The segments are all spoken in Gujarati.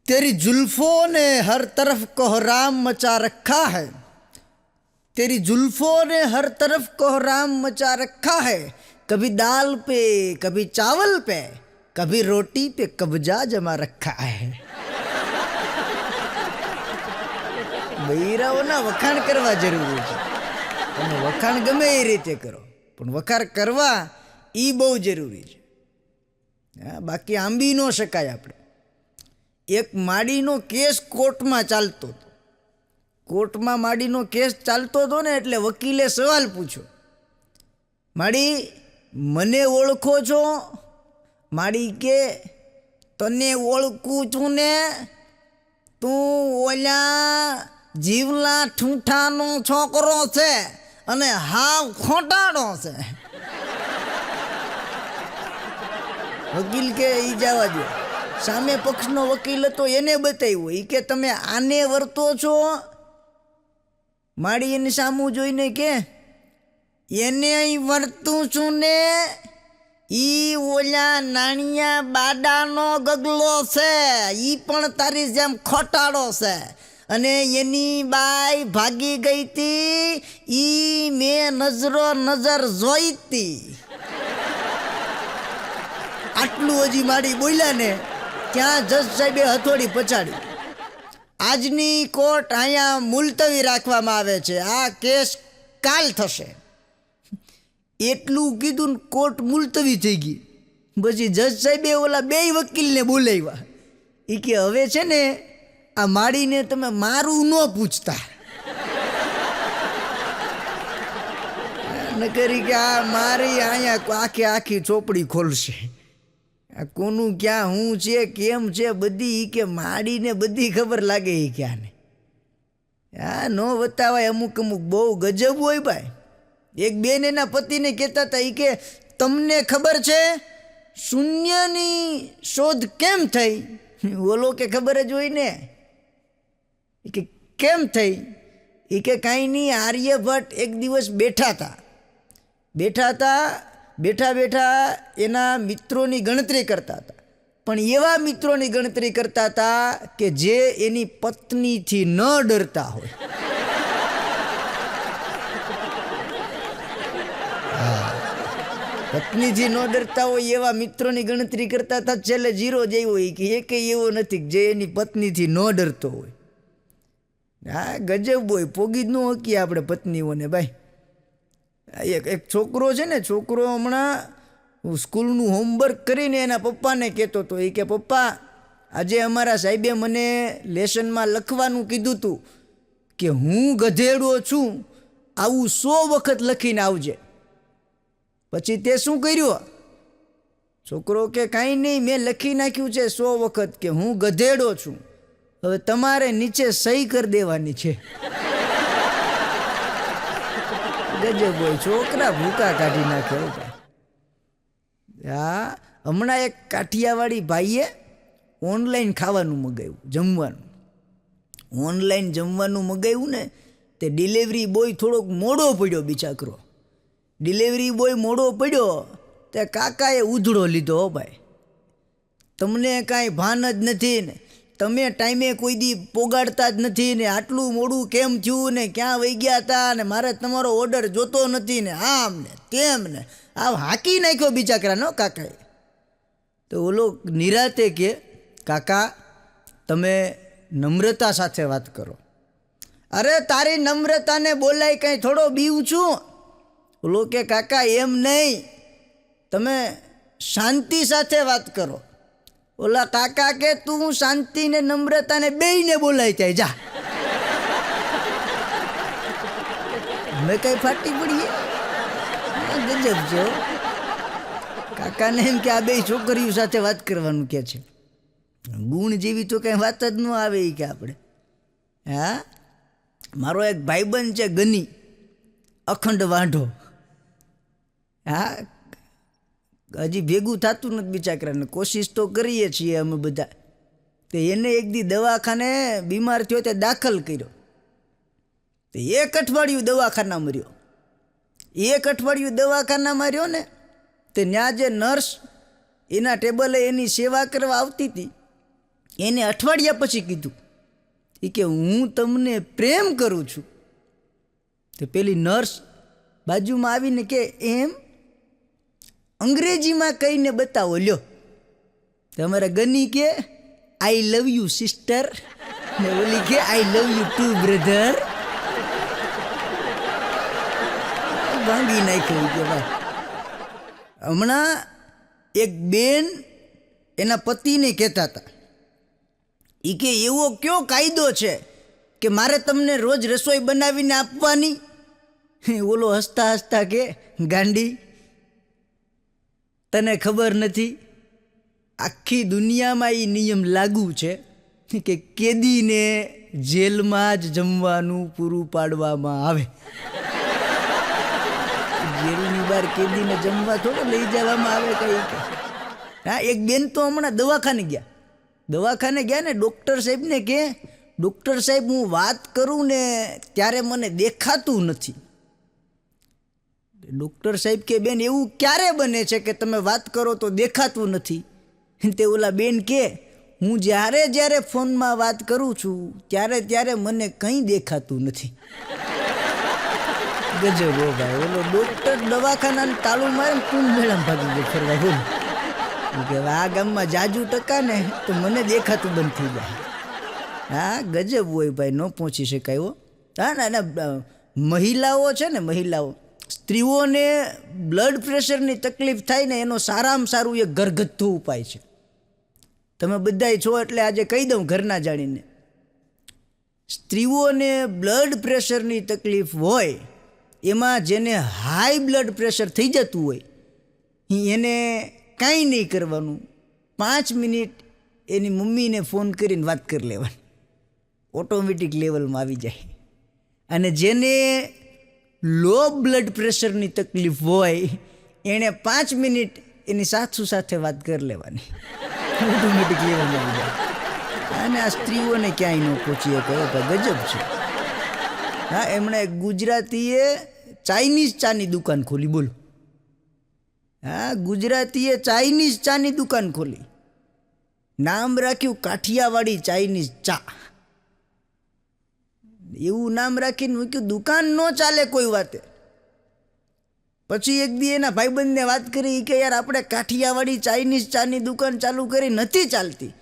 तेरी जुल्फों ने हर तरफ कोहराम मचा रखा है, तेरी जुल्फों ने हर तरफ कोहराम मचा रखा है। कभी दाल पे, कभी चावल पे, कभी रोटी पे कब्जा जमा रखा है। બૈરાઓના વખાણ કરવા જરૂરી છે. તમે વખાણ ગમે એ રીતે કરો, પણ વખાણ કરવા એ બહુ જરૂરી છે. બાકી આંબી ન શકાય આપણે. એક માડીનો કેસ કોર્ટમાં ચાલતો હતો. કોર્ટમાં માડીનો કેસ ચાલતો હતો ને એટલે વકીલે સવાલ પૂછ્યો, માડી મને ઓળખો છો? માડી કે તને ઓળખું છું ને, તું ઓલા જીવલા ઠૂંઠાનો છોકરો છે અને હાવ ખોટાડો છે. વકીલ કે ઈ જવા દો. સામે પક્ષનો વકીલ હતો એને બતાવ્યું, એ કે તમે આને વર્તો છો? માડી એની સામું જોઈને કે એને વર્તું છું ને, ઈ ઓલા નાણિયા બાડાનો ગગલો છે, ઈ પણ તારી જેમ ખોટાડો છે અને એની બાઈ ભાગી ગઈ હતી, ઈ મેં નજર જોઈ હતી. આટલું હજી માડી બોલ્યા ને ત્યાં જજ સાહેબે હથોડી પછાડી. આજની કોર્ટ અહીંયા મુલતવી રાખવામાં આવે છે, આ કેસ કાલ થશે. એટલું કીધું ને કોર્ટ મુલતવી થઈ ગઈ. પછી જજ સાહેબે ઓલા બે વકીલને બોલાવ્યા. એ કે હવે છે ને આ માડીને તમે મારું ન પૂછતા, નકરી કે આ મારી અહીંયા આખી ચોપડી ખોલશે. આ કોનું ક્યાં હું છે કેમ છે બધી કે માડીને બધી ખબર લાગે એ ક્યાંને. આ ન બતાવાય. અમુક બહુ ગજબ હોય ભાઈ. એક બેન એના પતિને કહેતા હતા, એ કે તમને ખબર છે શૂન્યની શોધ કેમ થઈ? ઓલો કે ખબર જ હોય ને. એ કે કેમ થઈ? એ કે કાંઈ નહીં, આર્યભટ્ટ એક દિવસ બેઠા બેઠા એના મિત્રોની ગણતરી કરતા હતા. પણ એવા મિત્રોની ગણતરી કરતા હતા કે જે એની પત્નીથી ન ડરતા હોય. પત્નીથી ન ડરતા હોય એવા મિત્રોની ગણતરી કરતા હતા. છેલ્લે 0 જ હોય કે એક એવો નથી જે એની પત્નીથી ન ડરતો હોય. હા, ગજબ હોય. પોગી જ ન હકીએ આપણે પત્નીઓને ભાઈ. એક છોકરો છે ને, છોકરો હમણાં સ્કૂલનું હોમવર્ક કરીને એના પપ્પાને કહેતો હતો. એ કે પપ્પા, આજે અમારા સાહેબે મને લેસનમાં લખવાનું કીધું હતું કે હું ગધેડો છું, આવું 100 વખત લખીને આવજે. પછી તે શું કર્યું? છોકરો કે કાંઈ નહીં, મેં લખી નાખ્યું છે 100 વખત કે હું ગધેડો છું. હવે તમારે નીચે સહી કરી દેવાની છે. ગજબ હોય. છોકરા ભૂકા કાઢી નાખે. હા, હમણાં એક કાઠિયાવાડી ભાઈએ ઓનલાઈન ખાવાનું મગાવ્યું, જમવાનું. ઓનલાઈન જમવાનું મગાવ્યું ને તે ડિલિવરી બોય થોડોક મોડો પડ્યો બિચારો. ડિલિવરી બોય મોડો પડ્યો તે કાકાએ ઉધડો લીધો. હો ભાઈ, તમને કાંઈ ભાન જ નથી ને, તમે ટાઈમે કોઈ દી પોગાડતા જ નથી ને, આટલું મોડું કેમ થયું ને, ક્યાં વહી ગયા હતા ને, મારે તમારો ઓર્ડર જોતો નથી ને, આમ ને તેમ ને. આમ હાંકી નાખ્યો બિચારાનો કાકાએ. તો ઓલો નિરાતે કે કાકા તમે નમ્રતા સાથે વાત કરો. અરે તારી નમ્રતાને બોલાય કંઈ થોડો બીવું છું. ઓલો કે કાકા એમ નહીં, તમે શાંતિ સાથે વાત કરો. ઓલા કાકા કે તું શાંતિ ને નમ્રતાને બેયને બોલાય ત્યાં જા. અમે કઈ ફાટી પડીએ? ગજબ છે. કાકાને એમ કે આ બે છોકરીઓ સાથે વાત કરવાનું કે છે. ગુણ જેવી તો કઈ વાત જ ન આવે એ કે આપણે. હા, મારો એક ભાઈબંધ છે ગની, અખંડ વાંઢો. હા, હજી ભેગું થતું નથી બિચારાને. કોશિશ તો કરીએ છીએ અમે બધા. તો એને એક દી દવાખાને બીમાર થયો તે દાખલ કર્યો. તો 1 અઠવાડિયું દવાખાનામાં રહ્યો. 1 અઠવાડિયું દવાખાનામાં રહ્યો ને તે ત્યાં જે નર્સ એના ટેબલે એની સેવા કરવા આવતી હતી એને અઠવાડિયા પછી કીધું એ કે હું તમને પ્રેમ કરું છું. તો પેલી નર્સ બાજુમાં આવીને કે એમ અંગ્રેજીમાં કહીને બતાવો લ્યો. તમારા ગની કે આઈ લવ યુ સિસ્ટર, ને ઓલી કે આઈ લવ યુ ટુ બ્રધર. ભાંગી નાખ્યું કે ભાઈ. હમણાં એક બેન એના પતિને કહેતા હતા એ કે એવો કયો કાયદો છે કે મારે તમને રોજ રસોઈ બનાવીને આપવાની? ઓલો હસતા હસતા કે ગાંડી તને ખબર નથી, આખી દુનિયામાં એ નિયમ લાગુ છે કે કેદીને જેલમાં જ જમવાનું પૂરું પાડવામાં આવે. જેલની બહાર કેદીને જમવા થોડો લઈ જવામાં આવે કઈ. હા, એક બેન તો હમણાં દવાખાને ગયા ને ડૉક્ટર સાહેબને કે ડૉક્ટર સાહેબ હું વાત કરું ને ત્યારે મને દેખાતું નથી. ડૉક્ટર સાહેબ કે બેન એવું ક્યારે બને છે કે તમે વાત કરો તો દેખાતું નથી? તે ઓલા બેન કે હું જ્યારે ફોનમાં વાત કરું છું ત્યારે મને કંઈ દેખાતું નથી. ગજબ હો ભાઈ. ઓલો ડૉક્ટર દવાખાનાને તાળું મારે કુંભ મેળામાં ભાગી ગયો ફરવા. બોલ કે આ ગામમાં જાજુ ટકા ને તો મને દેખાતું બંધ થઈ જાય. હા, ગજબ હોય ભાઈ, ન પહોંચી શકાય હો. હા ના, મહિલાઓ છે ને, મહિલાઓ સ્ત્રીઓને બ્લડ પ્રેશરની તકલીફ થાય ને એનો સારામાં સારું એક ઘરગથ્થુ ઉપાય છે. તમે બધાય છો એટલે આજે કહી દઉં ઘરના જાણીને. સ્ત્રીઓને બ્લડ પ્રેશરની તકલીફ હોય એમાં જેને હાઈ બ્લડ પ્રેશર થઈ જતું હોય એને કાંઈ નહીં કરવાનું, 5 મિનિટ એની મમ્મીને ફોન કરીને વાત કરી લેવાની, ઓટોમેટિક લેવલમાં આવી જાય. અને જેને લો બ્લડ પ્રેશરની તકલીફ હોય એણે 5 મિનિટ એની સાસુ સાથે વાત કરી લેવાની, ઓટોમેટિક લેવલમાં આવી જાય. અને આ સ્ત્રીઓને ક્યાંય ન પહોંચીએ કહે ગજબ છે. હા, એમણે ગુજરાતીએ ચાઇનીઝ ચાની દુકાન ખોલી. બોલો. હા, ગુજરાતીએ ચાઇનીઝ ચાની દુકાન ખોલી, નામ રાખ્યું કાઠિયાવાડી ચાઇનીઝ ચા. એવું નામ રાખીને મૂક્યું, દુકાન ન ચાલે કોઈ વાતે. પછી એક દી એના ભાઈબંધને વાત કરી કે યાર આપણે કાઠિયાવાડી ચાઇનીઝ ચાની દુકાન ચાલુ કરી, નથી ચાલતી.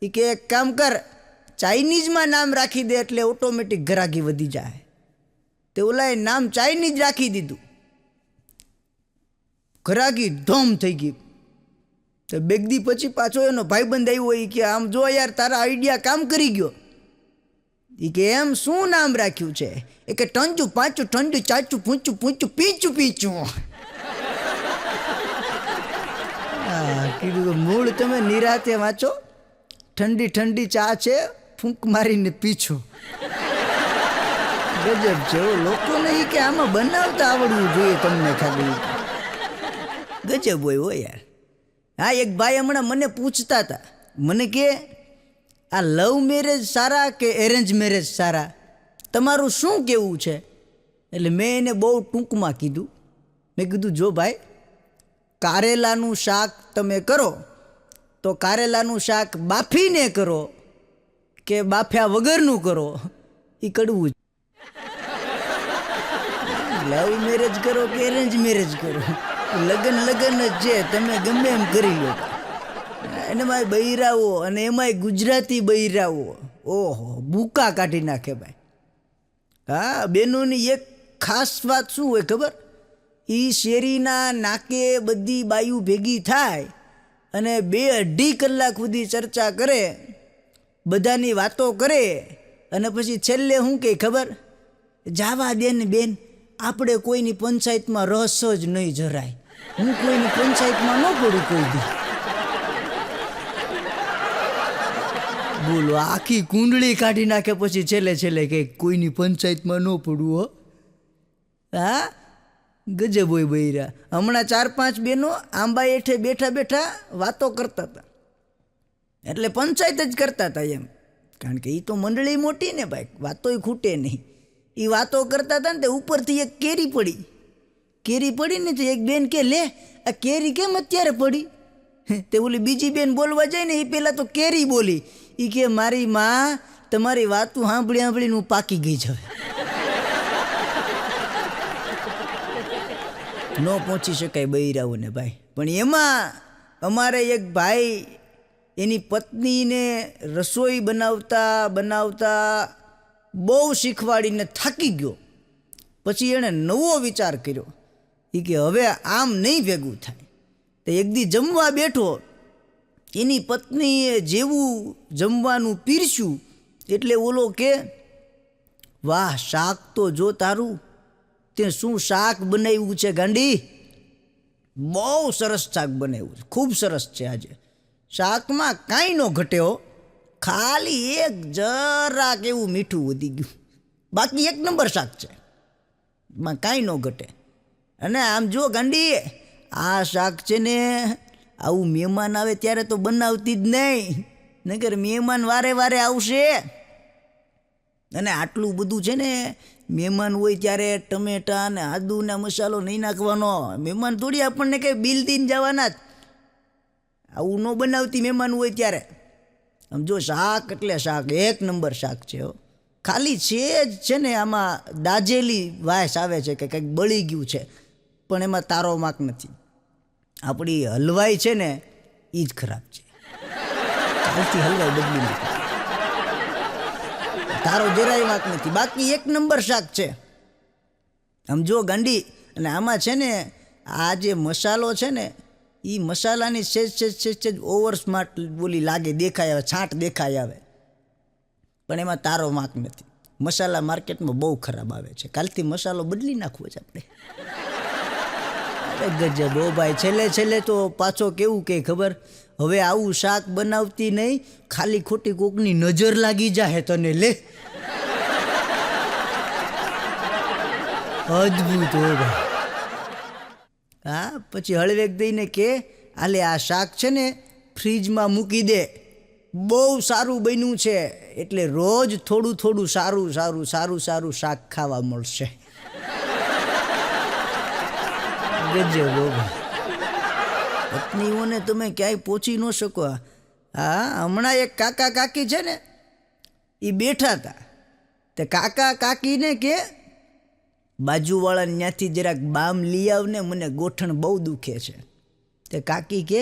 એ કે એક કામ કર, ચાઇનીઝમાં નામ રાખી દે એટલે ઓટોમેટિક ગ્રાહકી વધી જાય. તે ઓલાએ નામ ચાઇનીઝ રાખી દીધું, ગ્રાહકી ધોમ થઈ ગઈ. તો બે દી પછી પાછો એનો ભાઈબંધ આવ્યો હોય કે આમ જો યાર તારા આઈડિયા કામ કરી ગયો. એ કે એમ શું નામ રાખ્યું છે? એ કે ટંચું પાંચું ઠંડુ ચાચું પૂંચું પૂંચું પીચું પીચું. હા, કીધું મૂળ તમે નિરાતે વાંચો, ઠંડી ઠંડી ચા છે, ફૂંક મારીને પીછો. ગજબ છે લોકોને. એ કે આમાં બનાવતા આવડવું જોઈએ તમને ખાલી. ગજબ હોય યાર. હા, એક ભાઈ હમણાં મને પૂછતા હતા, મને કે આ લવ મેરેજ સારા કે એરેન્જ મેરેજ સારા, તમારું શું કહેવું છે? એટલે મેં એને બહુ ટૂંકમાં કીધું. મેં કીધું જો ભાઈ, કારેલાનું શાક તમે કરો તો કારેલાનું શાક બાફીને કરો કે બાફ્યા વગરનું કરો, એ કડવું. લવ મેરેજ કરો કે એરેન્જ મેરેજ કરો, લગન જ છે, તમે ગમે એમ કરી લો. એમાંય બૈરાઓ, અને એમાંય ગુજરાતી બૈરાઓ, ઓહો ભૂકા કાઢી નાખે ભાઈ. હા, બહેનોની એક ખાસ વાત શું હોય ખબર? એ શેરીના નાકે બધી બાયું ભેગી થાય અને 2-2.5 કલાક સુધી ચર્ચા કરે, બધાની વાતો કરે, અને પછી છેલ્લે શું કહે ખબર? જાવા દે ને બેન, આપણે કોઈની પંચાયતમાં રસ જ નહીં જરાય, હું કોઈની પંચાયતમાં ન પડું કોઈ દી. બોલો, આખી કુંડળી કાઢી નાખે પછી છેલ્લે કે કોઈની પંચાયતમાં ન પડવું. હો હા, ગજબ હોય બૈરા. હમણાં 4-5 બહેનો આંબા હેઠે બેઠા બેઠા વાતો કરતા હતા, એટલે પંચાયત જ કરતા હતા એમ, કારણ કે એ તો મંડળી મોટી ને ભાઈ, વાતોય ખૂટે નહીં. એ વાતો કરતા હતા ને તે ઉપરથી એક કેરી પડી ને તો એક બેન કે લે આ કેરી કેમ અત્યારે પડી? તે ઓલી બીજી બેન બોલવા જાય ને એ પહેલાં તો કેરી બોલી. એ કે મારી માં તમારી વાતું સાંભળી સાંભળીને હું પાકી ગઈ છે. ન પહોંચી શકાય બૈરાઓને ભાઈ. પણ એમાં અમારે એક ભાઈ એની પત્નીને રસોઈ બનાવતા બનાવતા બહુ શીખવાડીને થાકી ગયો. પછી એણે નવો વિચાર કર્યો. એ કે હવે આમ નહીં ભેગું થાય. તો એક દી જમવા બેઠો, એની પત્નીએ જેવું જમવાનું પીરસ્યું એટલે ઓલો કે વાહ શાક તો જો તારું, તે શું શાક બનાવ્યું છે ગાંડી, બહુ સરસ શાક બનાવ્યું છે, ખૂબ સરસ છે. આજે શાકમાં કાંઈ ન ઘટ્યો, ખાલી એક જરાક એવું મીઠું વધી ગયું, બાકી એક નંબર શાક છે, માં કાંઈ ન ઘટે. અને આમ જો ગાંડી આ શાક છે ને આવું મહેમાન આવે ત્યારે તો બનાવતી જ નહીં, નકર મહેમાન વારે વારે આવશે. અને આટલું બધું છે ને મહેમાન હોય ત્યારે ટમેટા ને આદુ ને મસાલો નહીં નાખવાનો. મહેમાન થોડી આપણને કંઈ બિલ દઈને જવાના જ, આવું ન બનાવતી મહેમાન હોય ત્યારે. આમ જો શાક એટલે શાક એક નંબર શાક છે. ખાલી છે જ છે ને આમાં દાજેલી વાસ આવે છે કે કંઈક બળી ગયું છે, પણ એમાં તારો માક નથી. આપણી હલવાઈ છે ને એ જ ખરાબ છે. કાલથી હલવાઈ બદલી નાખે, તારો જરાય વાંક નથી, બાકી એક નંબર શાક છે. આમ જો ગાંડી. અને આમાં છે ને આ જે મસાલો છે ને એ મસાલાની સેજ ઓવર સ્માર્ટ બોલી લાગે, દેખાય આવે, છાંટ દેખાય આવે, પણ એમાં તારો વાંક નથી. મસાલા માર્કેટમાં બહુ ખરાબ આવે છે, કાલથી મસાલો બદલી નાખવો છે આપણે. અરે ગજબ હો ભાઈ. છેલ્લે છેલ્લે તો પાછો કેવું કે ખબર, હવે આવું શાક બનાવતી નહીં, ખાલી ખોટી કોકની નજર લાગી જાય તને લે. અદ્ભુત હો ભાઈ. હા, પછી હળવેક દઈને કે આલે આ શાક છે ને ફ્રીજમાં મૂકી દે, બહુ સારું બન્યું છે, એટલે રોજ થોડું થોડું સારું સારું સારું સારું શાક ખાવા મળશે. ગજબ હો ભાઈ. પત્નીઓને તમે ક્યાંય પહોંચી ન શકો. હા, હમણાં એક કાકા કાકી છે ને એ બેઠા હતા, તે કાકા કાકીને કે બાજુવાળાને ત્યાંથી જરાક બામ લઈ આવને, મને ગોઠણ બહુ દુખે છે. તે કાકી કે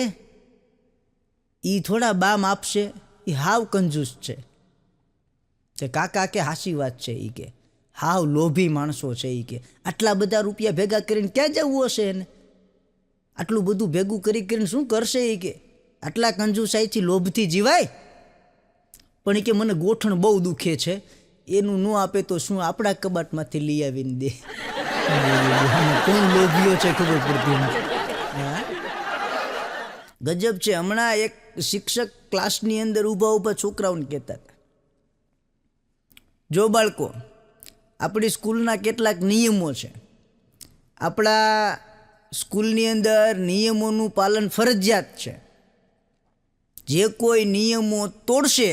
એ થોડા બામ આપશે, એ હાવ કંજૂસ છે. તે કાકા કે હાચી વાત છે. એ કે હાવ લોભી માણસો છે. એ કે આટલા બધા રૂપિયા ભેગા કરીને ક્યાં જવું હશે એને, આટલું બધું ભેગું કરીને શું કરશે. એ કે આટલા કંજુસાઈથી લોભથી જીવાય. પણ એ કે મને ગોઠણ બહુ દુખે છે, એનું ન આપે તો શું આપણા કબાટમાંથી લઈ આવીને દે. કોણ લોભીઓ છે ખબર પડતી નથી. ગજબ છે. હમણાં એક શિક્ષક ક્લાસની અંદર ઊભા છોકરાઓને કહેતા હતા, જો બાળકો આપણી સ્કૂલના કેટલાક નિયમો છે, આપણા સ્કૂલની અંદર નિયમોનું પાલન ફરજિયાત છે. જે કોઈ નિયમો તોડશે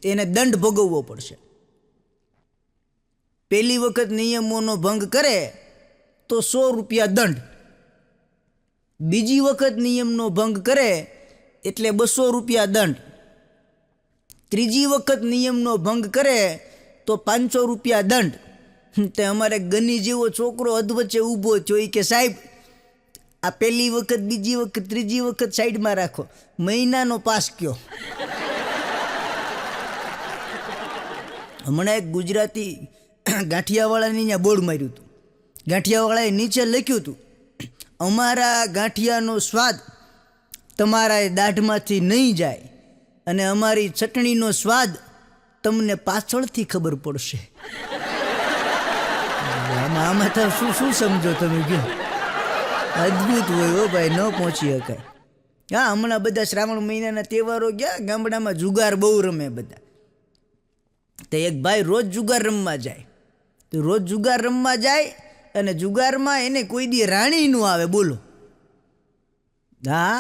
તેને દંડ ભોગવવો પડશે. પહેલી વખત નિયમોનો ભંગ કરે તો 100 રૂપિયા દંડ, બીજી વખત નિયમનો ભંગ કરે એટલે 200 રૂપિયા દંડ, ત્રીજી વખત નિયમનો ભંગ કરે તો 500 રૂપિયા દંડ. તે અમારે ગની જેવો છોકરો અધવચ્ચે ઊભો થયો. એ કે સાહેબ આ પહેલી વખત બીજી વખત ત્રીજી વખત સાઈડમાં રાખો, મહિનાનો પાસ કયો. હમણાં એક ગુજરાતી ગાંઠિયાવાળાને અહીંયા બોર્ડ માર્યું હતું. ગાંઠિયાવાળાએ નીચે લખ્યું હતું, અમારા ગાંઠિયાનો સ્વાદ તમારા દાઢમાંથી નહીં જાય અને અમારી ચટણીનો સ્વાદ તમને પાછળથી ખબર પડશે. આમાં તો શું સમજો તમે કહો. અદ્ભુત હોય હો ભાઈ, ન પહોંચી શકાય. હા, હમણાં બધા શ્રાવણ મહિનાના તહેવારો ગયા, ગામડામાં જુગાર બહુ રમે બધા. તો એક ભાઈ રોજ જુગાર રમવા જાય. તો રોજ જુગાર રમવા જાય અને જુગારમાં એને કોઈ દી રાણી ન આવે, બોલો. હા,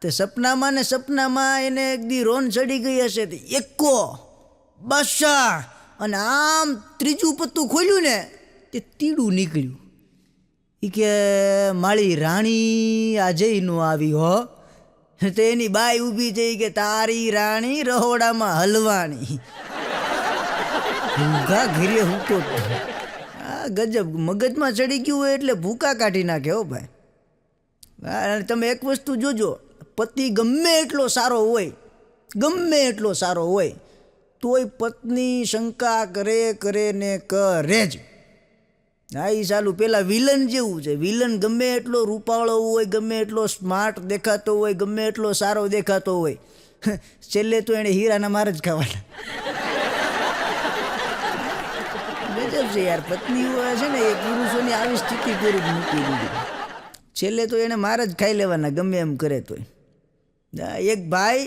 તે સપનામાં ને સપનામાં એને એક દી રોન ચડી ગઈ હશે, તો એકો બાદશાહ, અને આમ ત્રીજું પત્તું ખોલ્યું ને તે તીડું નીકળ્યું. એ કે મારી રાણી આજે ન આવી હો. તો એની બાઈ ઊભી થઈ કે તારી રાણી રહોડામાં હલવાણી. ભૂખા ઘીરે હૂકો. આ ગજબ મગજમાં ચડી ગયું હોય એટલે ભૂકા કાઢી નાખે હો ભાઈ. તમે એક વસ્તુ જોજો, પતિ ગમે એટલો સારો હોય તોય પત્ની શંકા કરે ને કરે જ. હા, એ સાલું પેલા વિલન જેવું છે. વિલન ગમે એટલો રૂપાળો હોય, ગમે એટલો સ્માર્ટ દેખાતો હોય, ગમે એટલો સારો દેખાતો હોય, છેલ્લે તો એને હીરાના માર જ ખાવાના. ગજબ છે યાર, પત્નીઓ છે ને એ પુરુષોની આવી સ્થિતિ કરી મૂકી દીધી. છેલ્લે તો એને માર જ ખાઈ લેવાના ગમે એમ કરે તોય. એક ભાઈ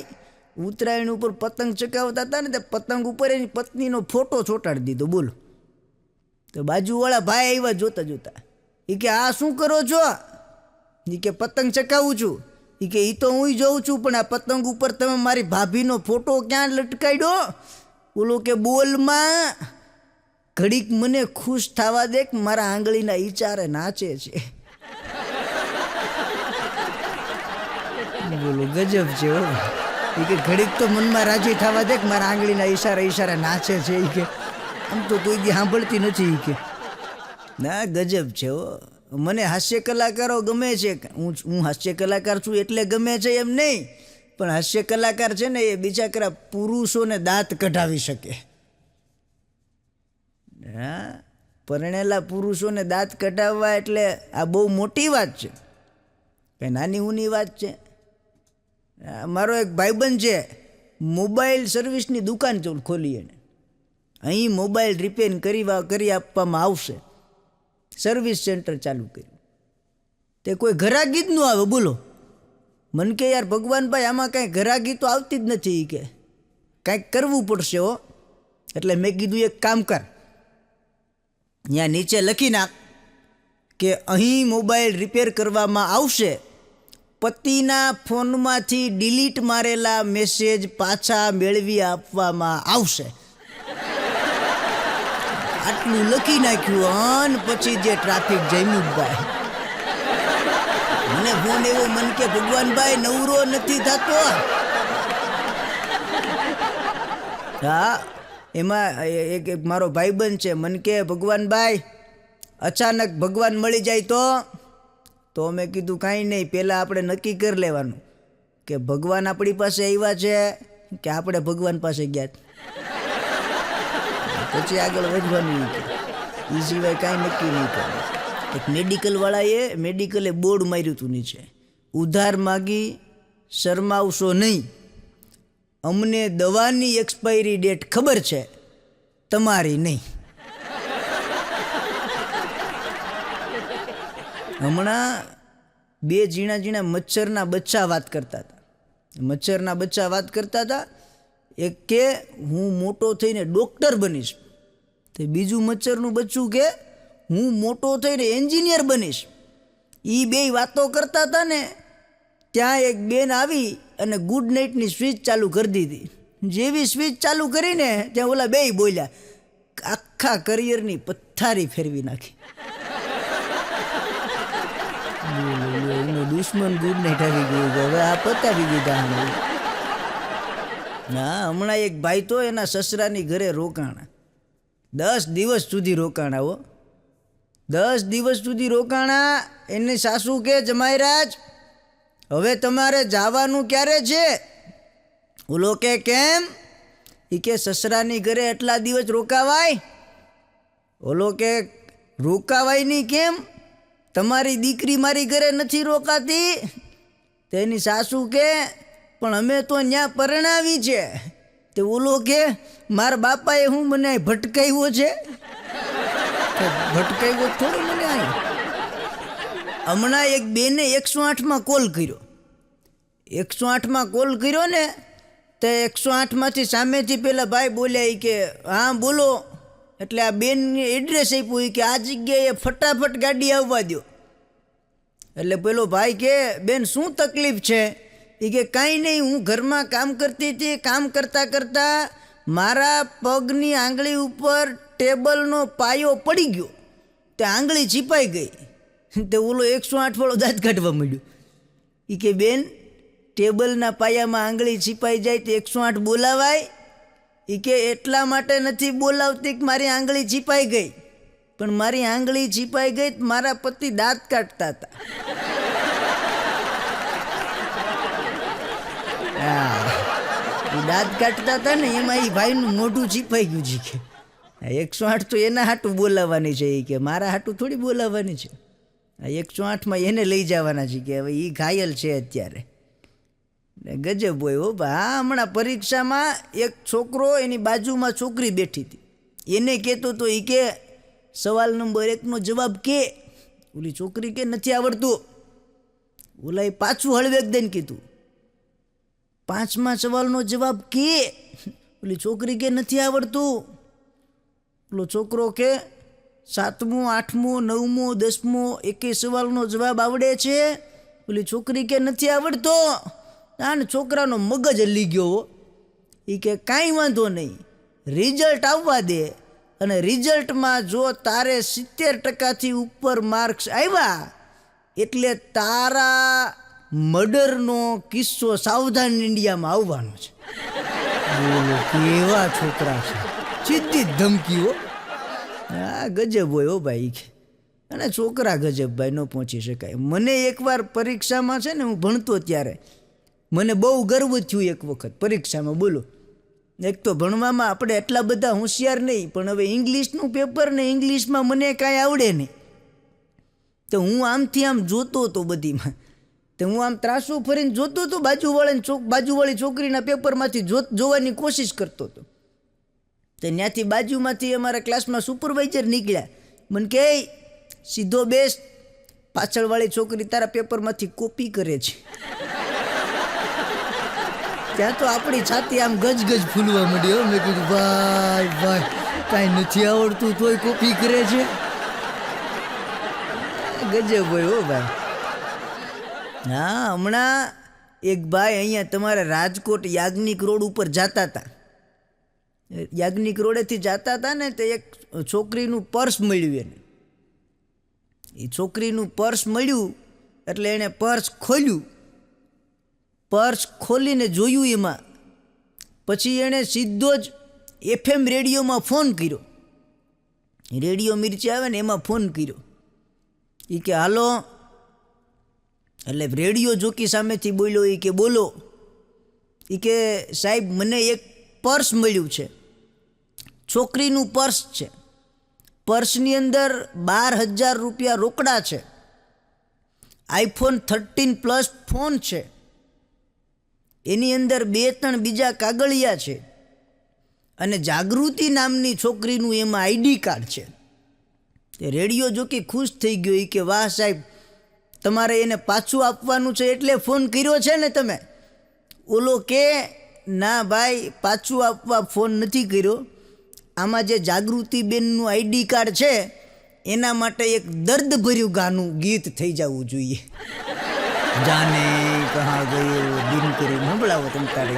ઉત્તરાયણ ઉપર પતંગ ચગાવતા હતા ને, તે પતંગ ઉપર એની પત્નીનો ફોટો ચોંટાડી દીધો. બોલો. તો બાજુવાળા ભાઈ આવ્યા જોતા એ કે આ શું કરો છો? એ કે પતંગ ચગાવું છું. એ કે એ તો હું જોઉં છું, પણ આ પતંગ ઉપર તમે મારી ભાભીનો ફોટો ક્યાં લટકાડ્યો? બોલો કે બોલમાં ઘડીક મને ખુશ થવા દે કે મારા આંગળીના ઈચારે નાચે છે. બોલો ગજબ છે હો. એ કે ઘડીક તો મનમાં રાજી થવા દે કે મારા આંગળીના ઈશારે નાચે છે. એ કે આમ તો કોઈ દી સાંભળતી નથી. કે ના, ગજબ છે હો. મને હાસ્ય કલાકારો ગમે છે. હું હાસ્ય કલાકાર છું એટલે ગમે છે એમ નહીં, પણ હાસ્ય કલાકાર છે ને એ બિચારા પુરુષોને દાંત કઢાવી શકે. હા, પરણેલા પુરુષોને દાંત કઢાવવા એટલે આ બહુ મોટી વાત છે, કંઈ નાની ઊની વાત છે. મારો એક ભાઈબંધ છે, મોબાઈલ સર્વિસની દુકાન ખોલી એને. અહીં મોબાઈલ રિપેર કરી આપવામાં આવશે. સર્વિસ સેન્ટર ચાલુ કર્યું. તે કોઈ ઘરાગી જ ન આવે. બોલો. મન કે યાર ભગવાનભાઈ આમાં કાંઈ ઘરાગી તો આવતી જ નથી. કે કાંઈક કરવું પડશે હો. એટલે મેં કીધું એક કામ કર, ત્યાં નીચે લખી નાખ કે અહીં મોબાઈલ રિપેર કરવામાં આવશે, પતિના ફોનમાંથી ડિલીટ મારેલા મેસેજ પાછા મેળવી આપવામાં આવશે. આટલું લખી નાખ્યું અને પછી જે ટ્રાફિક જામ્યું ભાઈ. મને ફોન એવો મન કે ભગવાનભાઈ નવરો નથી થતો. હા, એમાં એક મારો ભાઈબંધ છે, મન કે ભગવાનભાઈ અચાનક ભગવાન મળી જાય તો મેં કીધું કાંઈ નહીં, પહેલાં આપણે નક્કી કરી લેવાનું કે ભગવાન આપણી પાસે આવ્યા છે કે આપણે ભગવાન પાસે ગયા, પછી આગળ વધવાનું. એ સિવાય કાંઈ નક્કી નહીં કરે. એક મેડિકલે બોર્ડ માર્યું હતું નીચે, ઉધાર માગી શરમાવશો નહીં, અમને દવાની એક્સપાયરી ડેટ ખબર છે, તમારી નહીં. હમણાં બે ઝીણા મચ્છરના બચ્ચા વાત કરતા હતા. એક કે હું મોટો થઈને ડૉક્ટર બનીશ, તો બીજું મચ્છરનું બચ્ચું કે હું મોટો થઈને એન્જિનિયર બનીશ. એ બે વાતો કરતા હતા ને, ત્યાં એક બેન આવી અને ગુડ નાઇટની સ્વિચ ચાલુ કરી દીધી. જેવી સ્વિચ ચાલુ કરીને ત્યાં ઓલા બે બોલ્યા, આખા કરિયરની પથ્થારી ફેરવી નાખી. એનો દુશ્મન ગુડ નાઇટ આવી ગયું, હવે આ પતાવી દીધા. ના, હમણાં એક ભાઈ તો એના સસરાની ઘરે રોકાણા, 10 દિવસ સુધી રોકાણા હો. 10 દિવસ સુધી રોકાણા. એની સાસુ કે જમાઈરાજ હવે તમારે જવાનું ક્યારે છે? ઓલો કે કેમ? એ કે સસરાની ઘરે એટલા દિવસ રોકાવાય? ઓલો કે રોકાવાય નહીં કેમ? તમારી દીકરી મારી ઘરે નથી રોકાતી? તેની સાસુ કે પણ અમે તો ત્યાં પરણાવી છે. તે ઓલો કે મારા બાપાએ હું મને ભટકાવ્યો છે? ભટકાવ્યો થોડું મને અહીં. હમણાં એક બેને 108માં કોલ કર્યો. 108માં કોલ કર્યો ને, તે 108માંથી સામેથી પેલા ભાઈ બોલ્યા, એ કે હા બોલો. એટલે આ બેનને એડ્રેસ આપ્યું, કે આ જગ્યાએ ફટાફટ ગાડી આવવા દો. એટલે પેલો ભાઈ કે બેન શું તકલીફ છે? એ કે કાંઈ નહીં, હું ઘરમાં કામ કરતી હતી, કામ કરતાં મારા પગની આંગળી ઉપર ટેબલનો પાયો પડી ગયો, તે આંગળી છીપાઈ ગઈ. તે ઓલો 108 વાળો દાંત કાઢવા માંડ્યો. એ કે બેન ટેબલના પાયામાં આંગળી છીપાઈ જાય તો 108 બોલાવાય? એ કે એટલા માટે નથી બોલાવતી કે મારી આંગળી છીપાઈ ગઈ, પણ મારી આંગળી છીપાઈ ગઈ મારા પતિ દાંત કાઢતા હતા. દાંત કાઢતા હતા ને એમાં એ ભાઈનું મોઢું છીપાઈ ગયું છે કે 108 તો એના હાટું બોલાવવાની છે. એ કે મારા હાટું થોડી બોલાવવાની છે. 108માં એને લઈ જવાના છે કે હવે એ ઘાયલ છે અત્યારે. ગજબ હોય હો બા. હમણાં પરીક્ષામાં એક છોકરો એની બાજુમાં છોકરી બેઠી હતી, એને કહેતો તો એ કે સવાલ નંબર 1નો જવાબ કે. ઓલી છોકરી કે નથી આવડતું. ઓલા એ પાછું હળવેક દઈને કીધું 5મા સવાલનો જવાબ કે. ઓલી છોકરી કે નથી આવડતું. ઓલો છોકરો કે 7મો 8મો 9મો 10મો એકેય સવાલનો જવાબ આવડે છે? ઓલી છોકરી કે નથી આવડતો. અને છોકરાનો મગજ હલી ગયો. એ કે કાંઈ વાંધો નહીં, રિઝલ્ટ આવવા દે, અને રિઝલ્ટમાં જો તારે 70%થી ઉપર માર્ક્સ આવ્યા એટલે તારા મર્ડરનો કિસ્સો સાવધાન ઇન્ડિયામાં આવવાનો છે. બોલો કેવા છોકરા છે, સીધી ધમકીઓ. હા ગજબ હોય હો ભાઈ. અને છોકરા ગજબ ભાઈ, ન પહોંચી શકાય. મને એકવાર પરીક્ષામાં છે ને, હું ભણતો ત્યારે મને બહુ ગર્વ થયું એક વખત પરીક્ષામાં. બોલો, એક તો ભણવામાં આપણે એટલા બધા હોશિયાર નહીં, પણ હવે ઇંગ્લિશનું પેપર ને ઇંગ્લિશમાં મને કાંઈ આવડે નહીં. તો હું આમથી આમ જોતો હતો બધીમાં. તો હું આમ ત્રાસું ફરીને જોતો હતો, બાજુવાળી છોકરીના પેપરમાંથી જોવાની કોશિશ કરતો હતો. તો ત્યાંથી બાજુમાંથી અમારા ક્લાસમાં સુપરવાઇઝર નીકળ્યા. મને કહે સીધો બેસ, પાછળવાળી છોકરી તારા પેપરમાંથી કોપી કરે છે. ત્યાં તો આપણી છાતી આમ ગજગજ ફૂલવા માંડી. મેં કીધું ભાઈ ભાઈ, કાંઈ નથી આવડતું તોય કોપી કરે છે. ગજબ હોય હો ભાઈ. હા, હમણાં એક ભાઈ અહીંયા તમારા રાજકોટ યાજ્ઞિક રોડ ઉપર જતા હતા. યાજ્ઞિક રોડેથી જતા હતા ને, તો એક છોકરીનું પર્સ મળ્યું એને. એ છોકરીનું પર્સ મળ્યું એટલે એણે પર્સ ખોલ્યું. પર્સ ખોલીને જોયું એમાં. પછી એણે સીધો જ FM રેડિયોમાં ફોન કર્યો. રેડિયો મિર્ચી આવે ને એમાં ફોન કર્યો. એ કે હાલો. એટલે રેડિયો જોકી સામેથી બોલ્યો. એ કે બોલો. એ કે સાહેબ મને એક પર્સ મળ્યું છે, છોકરીનું પર્સ છે. પર્સની અંદર 12,000 રૂપિયા રોકડા છે, iPhone 13 પ્લસ ફોન છે, એની અંદર 2-3 બીજા કાગળિયા છે, અને જાગૃતિ નામની છોકરીનું એમાં ID કાર્ડ છે. તે રેડિયો જોકી ખુશ થઈ ગયો. એ કે વાહ સાહેબ, તમારે એને પાછું આપવાનું છે એટલે ફોન કર્યો છે ને તમે? ઓલો કે ના ભાઈ, પાછું આપવા ફોન નથી કર્યો. આમાં જે જાગૃતિબેનનું ID કાર્ડ છે એના માટે એક દર્દભર્યું ગાનું ગીત થઈ જવું જોઈએ. જાને કહા ગયો દિન કરી સંભળાવો તમે તારે.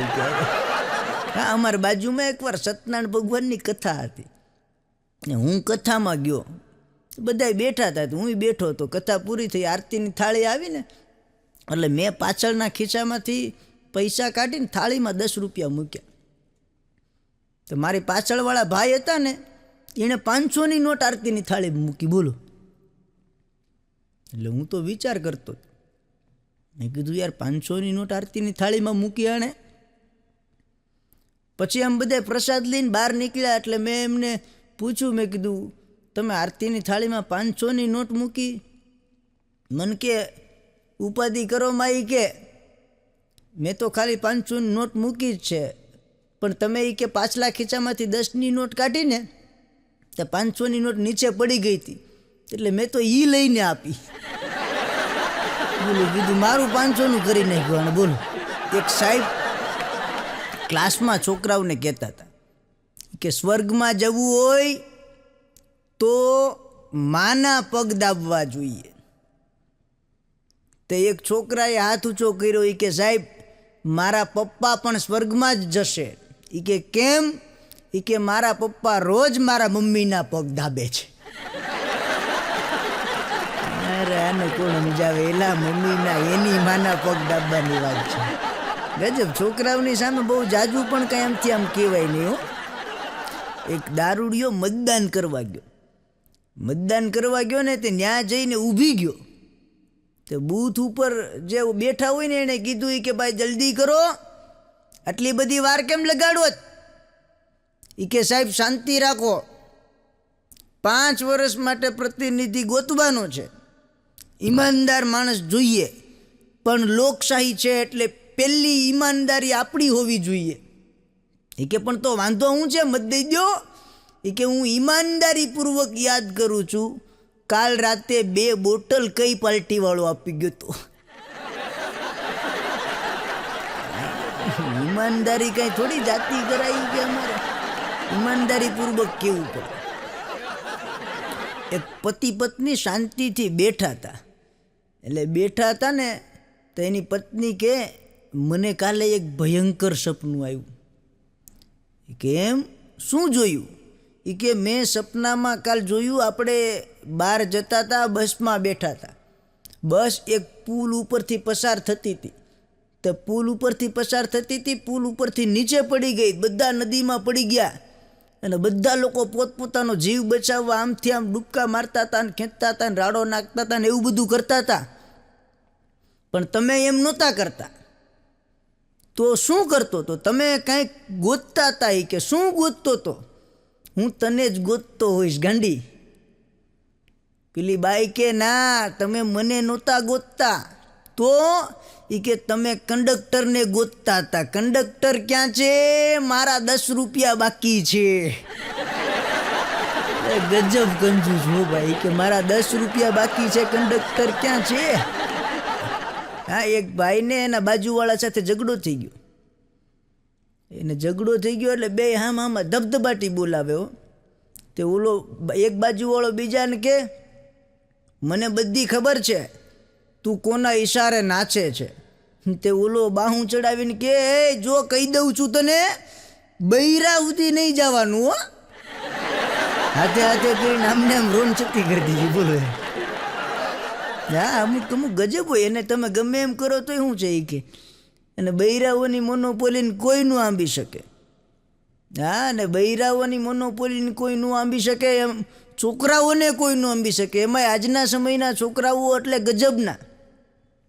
હા, અમારી બાજુમાં એકવાર સત્યનારાયણ ભગવાનની કથા હતી ને હું કથામાં ગયો. બધા બેઠા હતા, હું બેઠો હતો. કથા પૂરી થઈ, આરતીની થાળી આવીને એટલે મેં પાછળના ખિસ્સામાંથી પૈસા કાઢીને થાળીમાં 10 રૂપિયા મૂક્યા. તો મારી પાછળવાળા ભાઈ હતા ને, એણે 500ની નોટ આરતીની થાળીમાં મૂકી. બોલો. એટલે હું તો વિચાર કરતો, મેં કીધું યાર 500ની નોટ આરતીની થાળીમાં મૂકી આણે. પછી આમ બધા પ્રસાદ લઈને બહાર નીકળ્યા એટલે મેં એમને પૂછ્યું, મેં કીધું તમે આરતીની થાળીમાં 500ની નોટ મૂકી? મને કે ઉપાધિ કરો માઈ, કે મેં તો ખાલી 500ની નોટ મૂકી જ છે, પણ તમે એ કે પાછલા ખીચામાંથી 10ની નોટ કાઢીને તો 500ની નોટ નીચે પડી ગઈ હતી એટલે મેં તો એ લઈને આપી. બોલો, કીધું મારું 500નું કરી નાખ્યું. બોલો, એક સાહેબ ક્લાસમાં છોકરાઓને કહેતા હતા કે સ્વર્ગમાં જવું હોય તો માના પગ દાબવા જોઈએ. તો એક છોકરાએ હાથ ઊંચો કર્યો. એ કે સાહેબ, મારા પપ્પા પણ સ્વર્ગમાં જ જશે. એ કે કેમ? એ કે મારા પપ્પા રોજ મારા મમ્મીના પગ દાબે છે. અરે આને કોણ સમજાવે? એલા મમ્મીના એની માના પગ દાબવાની વાત છે. ગજબ. છોકરાઓની સામે બહુ જાજુ પણ કાંઈ આમથી આમ કહેવાય નહીં હો. એક દારૂડિયો મતદાન કરવા ગયો ને તે ન્યા જઈને ઊભી ગયો. તે બૂથ ઉપર જે બેઠા હોય ને એને કીધું કે ભાઈ જલ્દી કરો, આટલી બધી વાર કેમ લગાડો? એ કે સાહેબ શાંતિ રાખો, 5 વર્ષ માટે પ્રતિનિધિ ગોતવાનો છે, ઈમાનદાર માણસ જોઈએ, પણ લોકશાહી છે એટલે પહેલી ઈમાનદારી આપણી હોવી જોઈએ. એ કે પણ તો વાંધો શું છે, મત દઈ દો. એ કે હું ઈમાનદારીપૂર્વક યાદ કરું છું, કાલ રાતે 2 બોટલ કઈ પાર્ટીવાળો આપી ગયો તો. ઈમાનદારી કઈ થોડી જાતિ કરાઈ કે અમારે ઈમાનદારીપૂર્વક કેવું પડે. એક પતિ પત્ની શાંતિથી બેઠા હતા. એટલે બેઠા હતા ને તો એની પત્ની કે મને કાલે એક ભયંકર સપનું આવ્યું. કે એમ શું જોયું? એ કે મેં સપનામાં કાલ જોયું, આપણે બહાર જતા હતા, બસમાં બેઠા હતા, બસ એક પુલ ઉપરથી પસાર થતી હતી. તો પુલ ઉપરથી પસાર થતી હતી, પુલ ઉપરથી નીચે પડી ગઈ, બધા નદીમાં પડી ગયા અને બધા લોકો પોતપોતાનો જીવ બચાવવા આમથી આમ ડૂબકા મારતા હતા ને ખેંચતા હતા ને રાડો નાખતા હતા ને એવું બધું કરતા હતા. પણ તમે એમ નહોતા કરતા. તો શું કરતો તો? તમે કાંઈક ગોતતા હતા. એ કે શું ગોતતો તો? હું તને જ ગોતતો હોઈશ ગાંડી. પેલી બાઈ કે ના, તમે મને નહોતા ગોતતા. તો એ કે તમે કંડક્ટરને ગોતતા હતા. કંડક્ટર ક્યાં છે? મારા 10 રૂપિયા બાકી છે. ગજબ કંજૂસ હો ભાઈ. કે મારા 10 રૂપિયા બાકી છે, કંડક્ટર ક્યાં છે? હા, એક ભાઈને એના બાજુવાળા સાથે ઝઘડો થઈ ગયો. એને ઝઘડો થઈ ગયો એટલે બે હામાં ધબધબાટી બોલાવ્યો. તે ઓલો એક બાજુવાળો બીજાને કે મને બધી ખબર છે, તું કોના ઈશારે નાચે છે. તે ઓલો બાહું ચડાવીને કે જો કહી દઉં છું તને, બૈરા સુધી નહીં જવાનું હો. હાથે હાથે કરીને આમને આમ રોન છતી કરી દીધી. બોલો. હા, અમુક ગજબ હોય. એને તમે ગમે એમ કરો તોય શું છે એ કે. અને બૈરાઓની મોનોપોલીને કોઈ ન આંબી શકે. હા, ને બૈરાઓની મોનોપોલીને કોઈ ન આંબી શકે, એમ છોકરાઓને કોઈ ન આંબી શકે. એમાંય આજના સમયના છોકરાઓ એટલે ગજબના.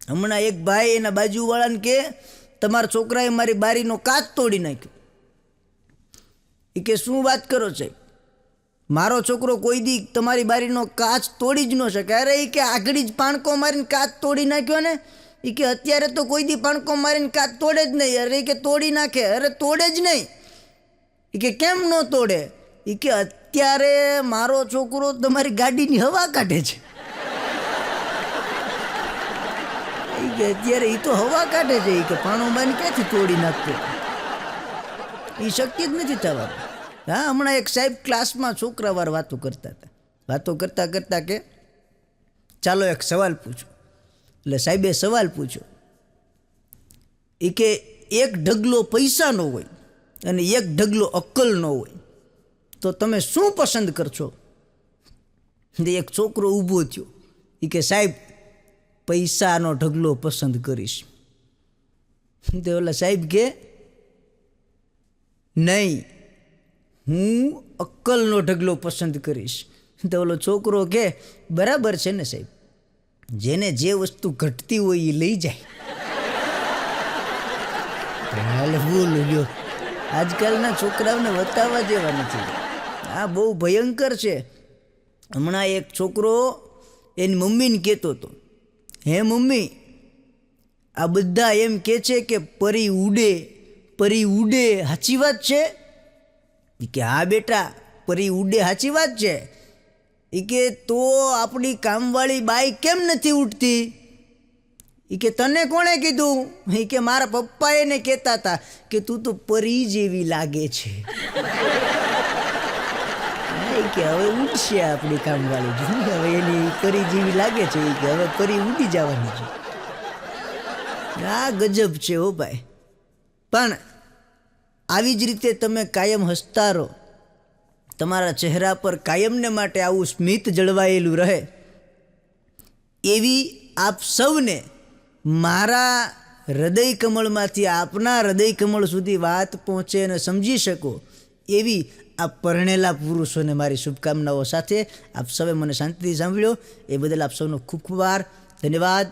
હમણાં એક ભાઈ એના બાજુવાળાને કે તમારા છોકરાએ મારી બારીનો કાચ તોડી નાખ્યો. એ કે શું વાત કરો સાહેબ, મારો છોકરો કોઈ દી તમારી બારીનો કાચ તોડી જ ન શકે. અરે એ કે આગળ જ પાણકો મારીને કાચ તોડી નાખ્યો ને. એ કે અત્યારે તો કોઈ દી પાણકો મારીને કાચ તોડે જ નહીં. અરે કે તોડી નાખે. અરે તોડે જ નહીં. એ કે કેમ ન તોડે? એ કે અત્યારે મારો છોકરો તમારી ગાડીની હવા કાઢે છે. એ કે અત્યારે એ તો હવા કાઢે છે. એ કે પાણો મારીને ક્યાંથી તોડી નાખતો? એ શક્ય જ નથી થવાનું. હા, હમણાં એક સાહેબ ક્લાસમાં છોકરાવાર વાતો કરતા હતા. વાતો કરતાં કરતાં કે ચાલો એક સવાલ પૂછો. એટલે સાહેબે સવાલ પૂછ્યો. એ કે એક ઢગલો પૈસાનો હોય અને એક ઢગલો અક્કલનો હોય, તો તમે શું પસંદ કરશો? એક છોકરો ઊભો થયો. એ કે સાહેબ પૈસાનો ઢગલો પસંદ કરીશ. તો ઓલા સાહેબ કે નહીં, હું અક્કલનો ઢગલો પસંદ કરીશ. તો ઓલો છોકરો કે બરાબર છે ને સાહેબ, જેને જે વસ્તુ ઘટતી હોય એ લઈ જાય. હાલે બોલું જો, આજકાલના છોકરાઓને બતાવવા જેવા નથી. આ બહુ ભયંકર છે. હમણાં એક છોકરો એની મમ્મીને કહેતો હતો, હે મમ્મી, આ બધા એમ કહે છે કે પરી ઉડે, પરી ઉડે, સાચી વાત છે? કે હા બેટા, પરી ઉડે સાચી વાત છે. એ કે તો આપણી કામવાળી બાઈ કેમ નથી ઉડતી? એ કે તને કોણે કીધું? એ કે મારા પપ્પા એને કહેતા હતા કે તું તો પરી જેવી લાગે છે. એ કે હવે ઉડશે આપણી કામવાળી, હવે એની પરી જેવી લાગે છે. એ કે હવે પરી ઉડી જવાની છે. આ ગજબ છે હો ભાઈ. પણ આવી જ રીતે તમે કાયમ હસતા રહો, તમારા ચહેરા પર કાયમને માટે આવું સ્મિત જળવાયેલું રહે, એવી આપ સૌને મારા હૃદય કમળમાંથી આપના હૃદય કમળ સુધી વાત પહોંચે અને સમજી શકો એવી આ પરણેલા પુરુષોને મારી શુભકામનાઓ સાથે આપ સૌએ મને શાંતિથી સાંભળ્યો એ બદલ આપ સૌનો ખૂબ ખૂબ આભાર, ધન્યવાદ.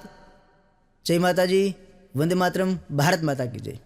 જય માતાજી, વંદે માતરમ, ભારત માતા કી જય.